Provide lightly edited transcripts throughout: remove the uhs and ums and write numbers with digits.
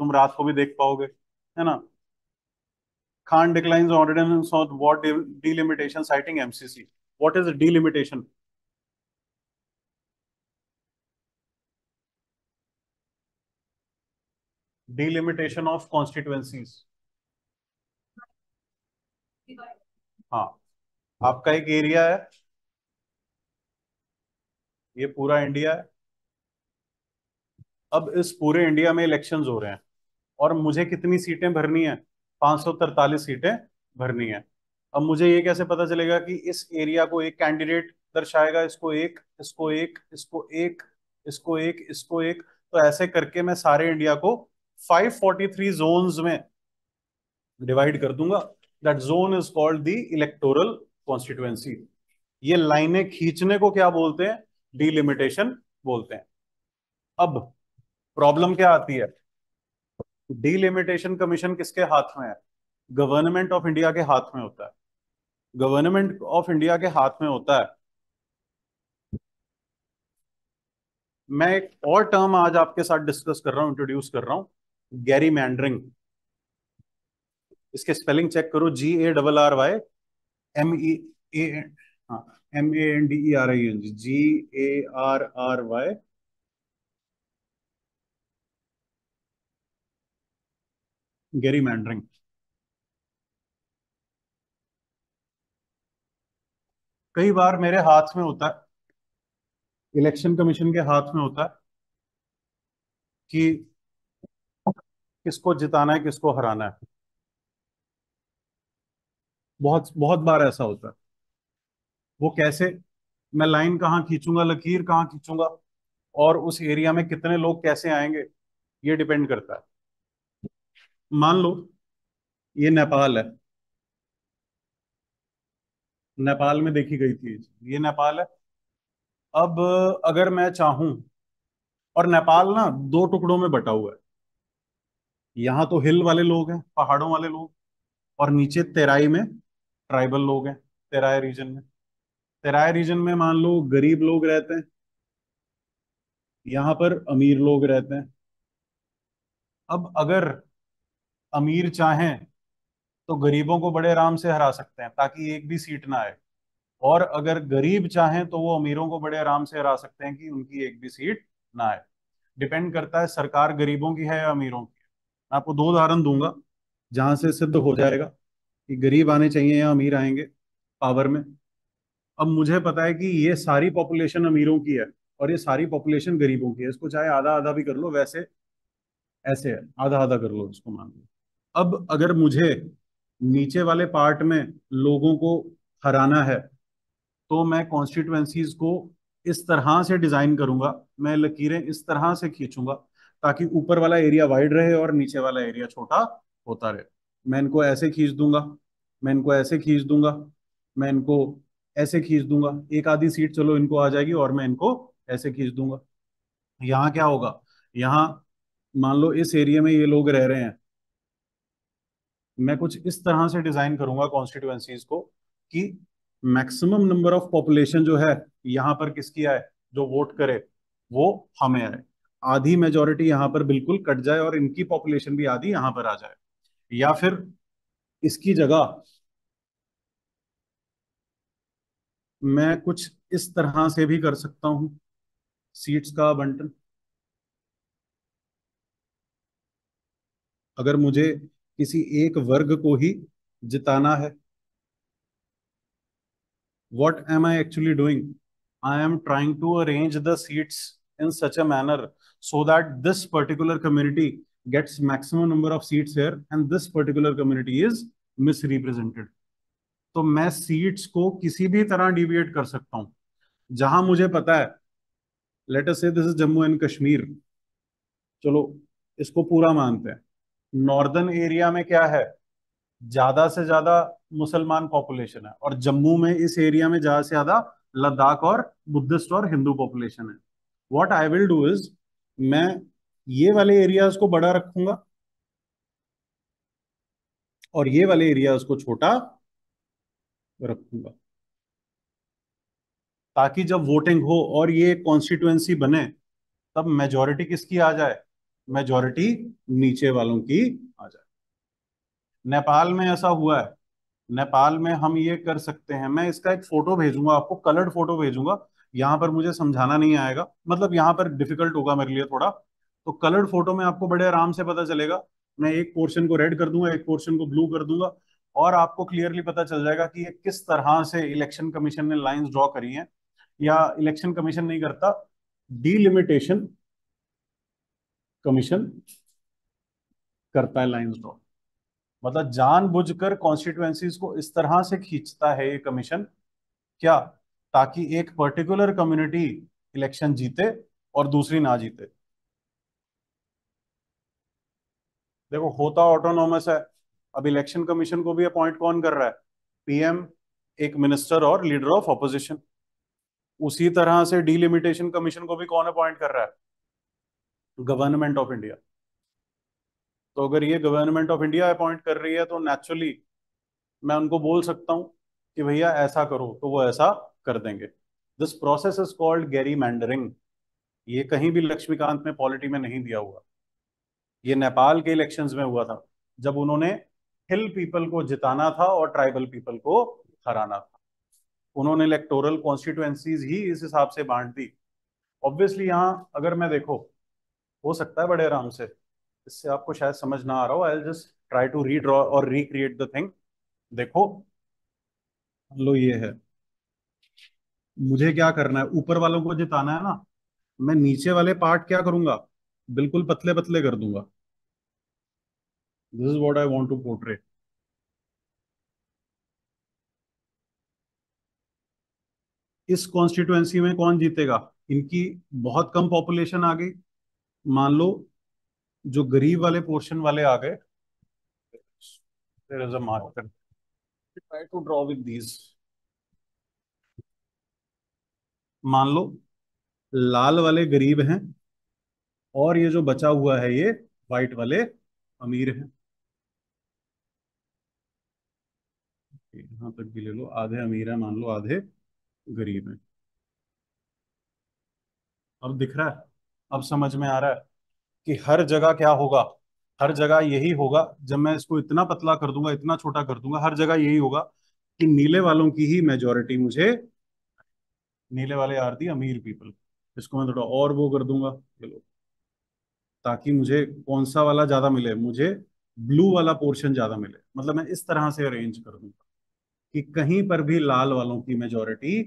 तुम रात को भी देख पाओगे, है ना। खान declines ordinance of what delimitation citing MCC. What is delimitation? Delimitation of constituencies. हाँ, आपका एक एरिया है, ये पूरा इंडिया है। अब इस पूरे इंडिया में इलेक्शंस हो रहे हैं और मुझे कितनी सीटें भरनी है? 543 सीटें भरनी है। अब मुझे ये कैसे पता चलेगा कि इस एरिया को एक कैंडिडेट दर्शाएगा, इसको एक, इसको एक, इसको एक, इसको एक, इसको एक। तो ऐसे करके मैं सारे इंडिया को 543 जोन्स में डिवाइड कर दूंगा। That zone is called the electoral constituency. ये लाइनें खींचने को क्या बोलते हैं? डिलिमिटेशन बोलते हैं। अब प्रॉब्लम क्या आती है? डिलिमिटेशन कमीशन किसके हाथ में है? गवर्नमेंट ऑफ इंडिया के हाथ में होता है। गवर्नमेंट ऑफ इंडिया के हाथ में होता है। मैं एक और टर्म आज आपके साथ डिस्कस कर रहा हूं, इंट्रोड्यूस कर रहा हूं, गैरी मैंडरिंग। इसके स्पेलिंग चेक करो, GARRY MEA, हाँ, MANDERING, GARRY, गैरी मैंडरिंग। कई बार मेरे हाथ में होता है, इलेक्शन कमीशन के हाथ में होता है कि किसको जिताना है, किसको हराना है। बहुत बहुत बार ऐसा होता है। वो कैसे? मैं लाइन कहाँ खींचूंगा, लकीर कहाँ खींचूंगा, और उस एरिया में कितने लोग कैसे आएंगे, ये डिपेंड करता है। मान लो ये नेपाल है, नेपाल में देखी गई थी, ये नेपाल है। अब अगर मैं चाहूं, और नेपाल ना दो टुकड़ों में बटा हुआ है। यहाँ तो हिल वाले लोग हैं, पहाड़ों वाले लोग, और नीचे तेराई में ट्राइबल लोग हैं। तेराई रीजन में, तेराई रीजन में मान लो गरीब लोग रहते हैं, यहाँ पर अमीर लोग रहते हैं। अब अगर अमीर चाहें तो गरीबों को बड़े आराम से हरा सकते हैं ताकि एक भी सीट ना आए, और अगर गरीब चाहें तो वो अमीरों को बड़े आराम से हरा सकते हैं कि उनकी एक भी सीट ना आए। डिपेंड करता है सरकार गरीबों की है या अमीरों की। मैं आपको दो उदाहरण दूंगा जहां से सिद्ध हो जाएगा कि गरीब आने चाहिए या अमीर आएंगे पावर में। अब मुझे पता है कि ये सारी पॉपुलेशन अमीरों की है और ये सारी पॉपुलेशन गरीबों की है, इसको चाहे आधा आधा भी कर लो, वैसे ऐसे है, आधा आधा कर लो इसको, मान लो। अब अगर मुझे नीचे वाले पार्ट में लोगों को हराना है तो मैं कॉन्स्टिट्युएंसीज को इस तरह से डिजाइन करूंगा, मैं लकीरें इस तरह से खींचूंगा ताकि ऊपर वाला एरिया वाइड रहे और नीचे वाला एरिया छोटा होता रहे। मैं इनको ऐसे खींच दूंगा, मैं इनको ऐसे खींच दूंगा, मैं इनको ऐसे खींच दूंगा, एक आधी सीट चलो इनको आ जाएगी, और मैं इनको ऐसे खींच दूंगा। यहाँ क्या होगा? यहाँ मान लो इस एरिया में ये लोग रह रहे हैं, मैं कुछ इस तरह से डिजाइन करूंगा कॉन्स्टिट्युएंसीज को कि मैक्सिमम नंबर ऑफ पॉपुलेशन जो है यहाँ पर किसकी आए, जो वोट करे वो हमें आए। आधी मेजोरिटी यहाँ पर बिल्कुल कट जाए और इनकी पॉपुलेशन भी आधी यहाँ पर आ जाए। या फिर इसकी जगह मैं कुछ इस तरह से भी कर सकता हूँ, सीट्स का बंटन। अगर मुझे किसी एक वर्ग को ही जिताना है, what am I actually doing? I am trying to arrange the seats in such a manner so that this particular community gets maximum number of seats here and this particular community is misrepresented. तो मैं seats को किसी भी तरह deviate कर सकता हूं। जहां मुझे पता है, लेट अस से this is Jammu and Kashmir, चलो इसको पूरा मानते हैं। नॉर्दर्न एरिया में क्या है, ज्यादा से ज्यादा मुसलमान पॉपुलेशन है, और जम्मू में इस एरिया में ज्यादा से ज्यादा लद्दाख और बुद्धिस्ट और हिंदू पॉपुलेशन है। What I will do is, मैं ये वाले एरियाज को बड़ा रखूंगा और ये वाले एरियाज को छोटा रखूंगा, ताकि जब वोटिंग हो और ये कॉन्स्टिट्युएंसी बने तब मेजोरिटी किसकी आ जाए, मेजोरिटी नीचे वालों की आ जाए। नेपाल में ऐसा हुआ है। नेपाल में हम ये कर सकते हैं, मैं इसका एक फोटो भेजूंगा आपको, कलर्ड फोटो भेजूंगा। यहाँ पर मुझे समझाना नहीं आएगा, मतलब यहाँ पर डिफिकल्ट होगा मेरे लिए थोड़ा। तो कलर्ड फोटो में आपको बड़े आराम से पता चलेगा। मैं एक पोर्शन को रेड कर दूंगा, एक पोर्शन को ब्लू कर दूंगा, और आपको क्लियरली पता चल जाएगा कि ये किस तरह से इलेक्शन कमीशन ने लाइंस ड्रॉ करी हैं। या इलेक्शन कमीशन नहीं करता, डीलिमिटेशन कमीशन करता है लाइंस ड्रॉ। मतलब जानबूझकर कॉन्स्टिट्युएंसीज को इस तरह से खींचता है ये कमीशन, क्या, ताकि एक पर्टिकुलर कम्युनिटी इलेक्शन जीते और दूसरी ना जीते। देखो होता ऑटोनॉमस है। अब इलेक्शन कमीशन को भी अपॉइंट कौन कर रहा है? पीएम, एक मिनिस्टर और लीडर ऑफ ऑपोजिशन। उसी तरह से डीलिमिटेशन कमीशन को भी कौन अपॉइंट कर रहा है? Government of India. तो अगर ये गवर्नमेंट ऑफ इंडिया अपॉइंट कर रही है तो नेचुरली मैं उनको बोल सकता हूं कि भैया ऐसा करो, तो वो ऐसा कर देंगे। This process is called gerrymandering. ये कहीं भी लक्ष्मीकांत में पॉलिटी में नहीं दिया हुआ। ये नेपाल के इलेक्शंस में हुआ था, जब उन्होंने हिल पीपल को जिताना था और ट्राइबल पीपल को हराना था। उन्होंने इलेक्टोरल कॉन्स्टिट्युएंसीज ही इस हिसाब से बांट दी। ऑब्वियसली यहाँ अगर मैं देखो, हो सकता है बड़े आराम से, इससे आपको शायद समझ ना आ रहा हो, I just try to redraw और रिक्रिएट द थिंग। देखो, लो ये है, मुझे क्या करना है, ऊपर वालों को जिताना है ना। मैं नीचे वाले पार्ट क्या करूंगा, बिल्कुल पतले पतले कर दूंगा। This is what I want to portray. इस कॉन्स्टिट्युएंसी में कौन जीतेगा? इनकी बहुत कम पॉपुलेशन आ गई, मान लो, जो गरीब वाले पोर्शन वाले आ गए। There is a marker, try to draw with these. मान लो लाल वाले गरीब हैं, और ये जो बचा हुआ है ये व्हाइट वाले अमीर हैं। यहां तक भी ले लो, आधे अमीर है मान लो, आधे गरीब हैं। अब दिख रहा है? अब समझ में आ रहा है कि हर जगह क्या होगा? हर जगह यही होगा। जब मैं इसको इतना पतला कर दूंगा, इतना छोटा कर दूंगा, हर जगह यही होगा कि नीले वालों की ही मेजोरिटी मुझे, नीले वाले आर दी अमीर पीपल। इसको मैं थोड़ा और वो कर दूंगा, चलो, ताकि मुझे कौन सा वाला ज्यादा मिले, मुझे ब्लू वाला पोर्शन ज्यादा मिले। मतलब मैं इस तरह से अरेंज कर दूंगा कि कहीं पर भी लाल वालों की majority.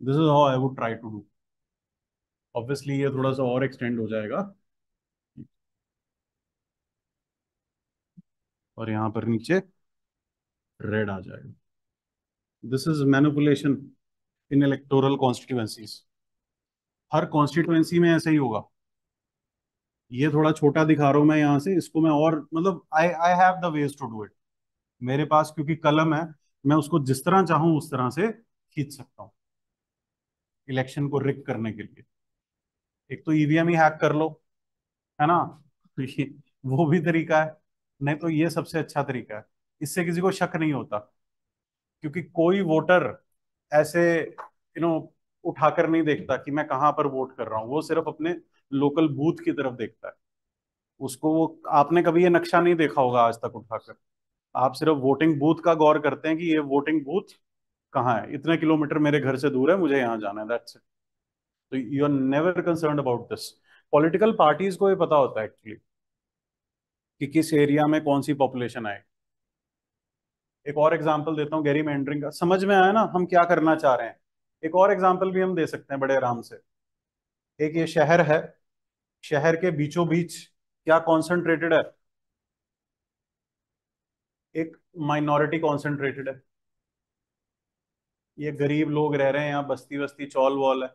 This is how I would try to do. Obviously ये थोड़ा सा और एक्सटेंड हो जाएगा, और यहां पर नीचे रेड आ जाएगा। This is manipulation in electoral constituencies. Her constituency में ऐसा ही होगा। ये थोड़ा छोटा दिखा रहा हूं मैं यहाँ से, इसको मैं और मतलब I I have the ways to do it. मेरे पास क्योंकि कलम है, मैं उसको जिस तरह चाहूं उस तरह से खींच सकता हूँ इलेक्शन को रिग करने के लिए। एक तो ईवीएम ही हैक कर लो, है ना? वो भी तरीका है। नहीं तो ये सबसे अच्छा तरीका है। इससे किसी को शक नहीं होता, क्योंकि कोई वोटर ऐसे उठाकर नहीं देखता कि मैं कहाँ पर वोट कर रहा हूँ। वो सिर्फ अपने लोकल बूथ की तरफ देखता है। उसको वो, आपने कभी ये नक्शा नहीं देखा होगा आज तक उठाकर। आप सिर्फ वोटिंग बूथ का गौर करते हैं कि ये वोटिंग बूथ कहाँ है, इतने किलोमीटर मेरे घर से दूर है, मुझे यहाँ जाना है, दैट्स इट। तो you are never concern about this. Political parties को ये पता होता है एक्चुअली कि किस एरिया में कौन सी पॉपुलेशन आए। एक और एग्जांपल देता हूँ, गेरी मेंडरिंग का समझ में आया ना हम क्या करना चाह रहे हैं? एक और एग्जांपल भी हम दे सकते हैं बड़े आराम से। एक ये शहर है, शहर के बीचों बीच क्या कॉन्सेंट्रेटेड है? एक माइनॉरिटी कॉन्सेंट्रेटेड है। ये गरीब लोग रह रहे हैं यहाँ, बस्ती बस्ती चौल वॉल है।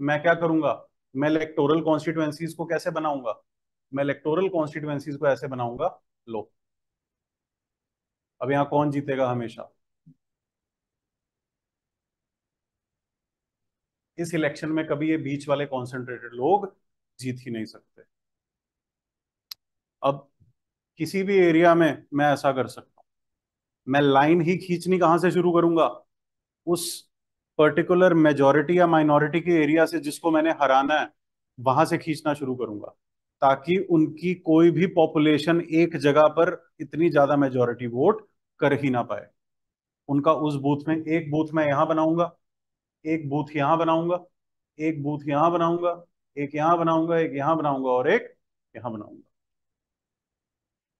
मैं क्या करूंगा? मैं इलेक्टोरल कॉन्स्टिट्युएंसीज को कैसे बनाऊंगा? मैं इलेक्टोरल कॉन्स्टिट्युएंसीज को ऐसे बनाऊंगा, लो, अब यहाँ कौन जीतेगा हमेशा? इस इलेक्शन में कभी ये बीच वाले कॉन्सेंट्रेटेड लोग जीत ही नहीं सकते। अब किसी भी एरिया में मैं ऐसा कर सकता हूँ। मैं लाइन ही खींचनी कहां से शुरू करूंगा? उस पर्टिकुलर मेजोरिटी या माइनॉरिटी के एरिया से जिसको मैंने हराना है। वहां से खींचना शुरू करूंगा, ताकि उनकी कोई भी पॉपुलेशन एक जगह पर इतनी ज्यादा मेजोरिटी वोट कर ही ना पाए। उनका उस बूथ में, एक बूथ में यहां बनाऊंगा, एक बूथ यहां बनाऊंगा, एक बूथ यहां बनाऊंगा, एक यहां बनाऊंगा, एक यहां बनाऊंगा और एक यहां बनाऊंगा।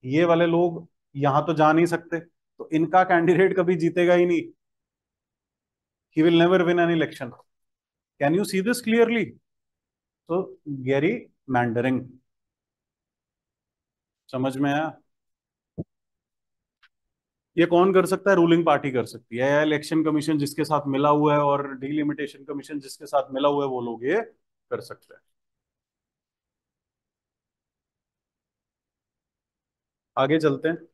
ये वाले लोग यहां तो जा नहीं सकते, तो इनका कैंडिडेट कभी जीतेगा ही नहीं। He will never win an election. Can you see this clearly? तो गेरी मैंडरिंग, समझ में आया? ये कौन कर सकता है? रूलिंग पार्टी कर सकती है, या इलेक्शन कमीशन जिसके साथ मिला हुआ है और डिलिमिटेशन कमीशन जिसके साथ मिला हुआ है, वो लोग ये कर सकते हैं। आगे चलते हैं।